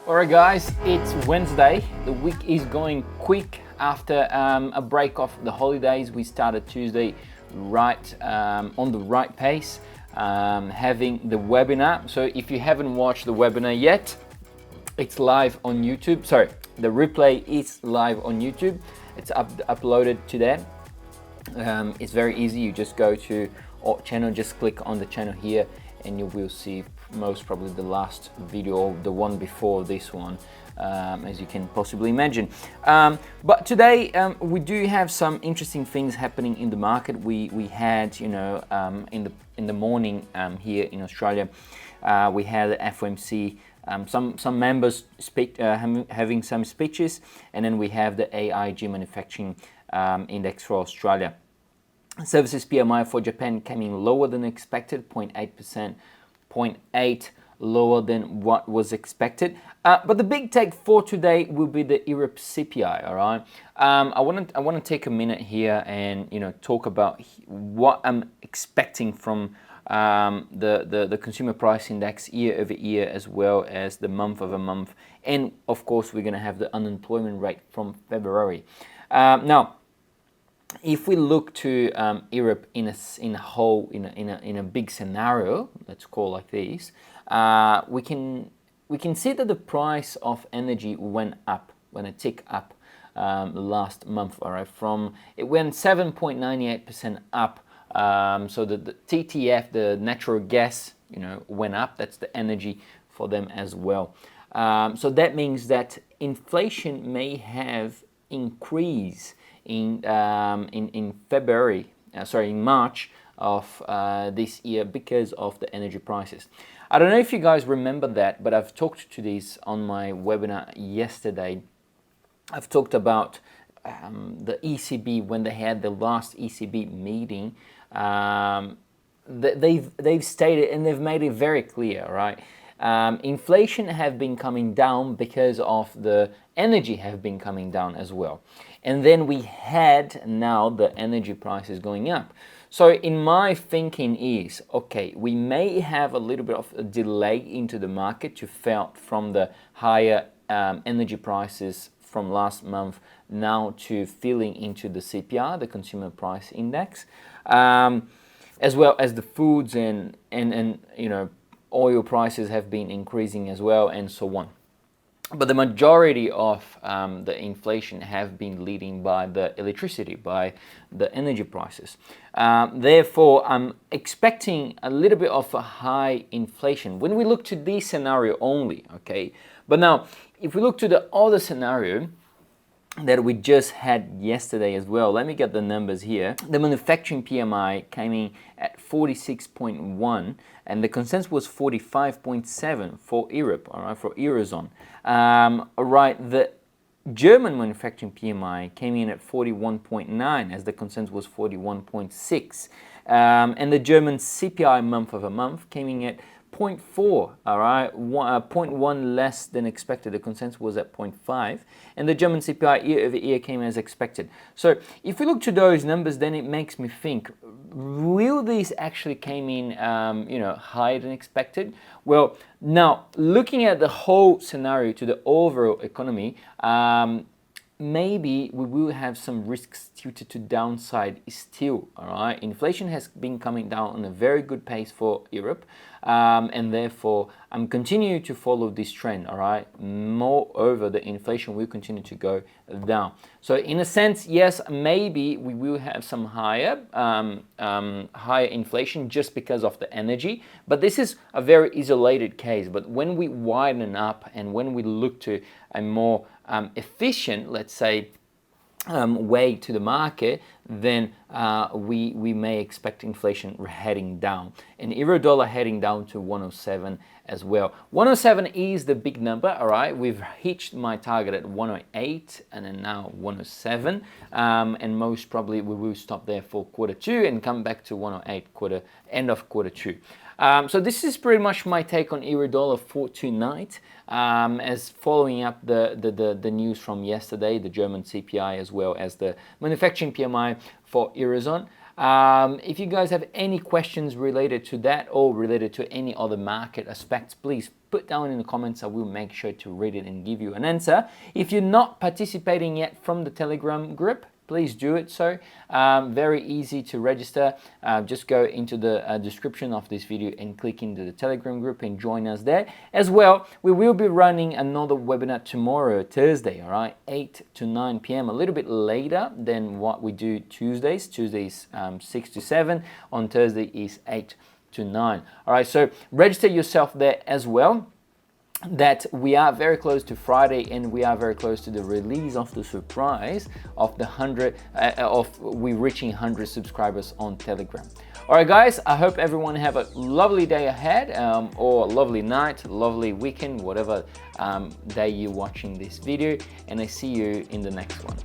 Alright guys, it's Wednesday. The week is going quick after a break of the holidays. We started Tuesday right on the right pace, having the webinar. So if you haven't watched the webinar yet, it's live on YouTube. Sorry, the replay is live on YouTube. It's uploaded today. It's very easy. You just go to our channel, just click on the channel here, and you will see most probably the last video, or the one before this one, as you can possibly imagine. But today we do have some interesting things happening in the market. We had, you know, in the morning here in Australia, we had FOMC. Some members having some speeches, and then we have the AIG manufacturing index for Australia. Services PMI for Japan came in lower than expected, 0.8%, 0.8 lower than what was expected. But the big take for today will be the Europe CPI. All right. I want to take a minute here and talk about what I'm expecting from the consumer price index year over year, as well as the month over month, and of course we're going to have the unemployment rate from February. Now, if we look to Europe in a big scenario, let's call like this, we can see that the price of energy went a tick up last month. All right, it went 7.98% up. So the TTF, the natural gas, went up. That's the energy for them as well. So that means that inflation may have increased in March of this year because of the energy prices. I don't know if you guys remember that, but I've talked to this on my webinar yesterday. I've talked about the ECB when they had the last ECB meeting. They've stated, and they've made it very clear, right? Inflation have been coming down because of the energy have been coming down as well. And then we had now the energy prices going up. So in my thinking is, okay, we may have a little bit of a delay into the market to felt from the higher energy prices from last month now to feeling into the CPI, the consumer price index, as well as the foods and oil prices have been increasing as well, and so on. But the majority of the inflation have been leading by the electricity, by the energy prices. Therefore, I'm expecting a little bit of a high inflation when we look to this scenario only, okay? But now, if we look to the other scenario that we just had yesterday as well, let me get the numbers here. The manufacturing PMI came in at 46.1, and the consensus was 45.7 for Europe, all right, for Eurozone. All right, the German manufacturing PMI came in at 41.9, as the consensus was 41.6, and the German CPI month over month came in at 0.4, all right, 0.1 less than expected. The consensus was at 0.5, and the German CPI year over year came as expected. So if we look to those numbers, then it makes me think, will these actually came in, higher than expected? Well, now looking at the whole scenario to the overall economy, maybe we will have some risks tilted to downside still, all right? Inflation has been coming down on a very good pace for Europe, and therefore I'm continuing to follow this trend, all right? Moreover, the inflation will continue to go down. So in a sense, yes, maybe we will have some higher inflation just because of the energy, but this is a very isolated case. But when we widen up and when we look to a more efficient, let's say, way to the market, then we may expect inflation heading down, and euro dollar heading down to 107 as well. 107 is the big number, all right? We've hit my target at 108 and then now 107, and most probably we will stop there for quarter two and come back to 108 end of quarter two. So this is pretty much my take on euro dollar for tonight, as following up the news from yesterday, the German CPI as well as the manufacturing PMI for Eurozone. If you guys have any questions related to that or related to any other market aspects, please put down in the comments. I will make sure to read it and give you an answer. If you're not participating yet from the Telegram group, please do it so. Very easy to register. Just go into the description of this video and click into the Telegram group and join us there. As well, we will be running another webinar tomorrow, Thursday, all right, 8 to 9 p.m., a little bit later than what we do Tuesdays. Tuesdays 6 to 7. On Thursday is 8 to 9. All right, so register yourself there as well. That we are very close to Friday and we are very close to the release of the surprise of we reaching 100 subscribers on Telegram. All right, guys, I hope everyone have a lovely day ahead, or a lovely night, lovely weekend, whatever day you're watching this video, and I see you in the next one.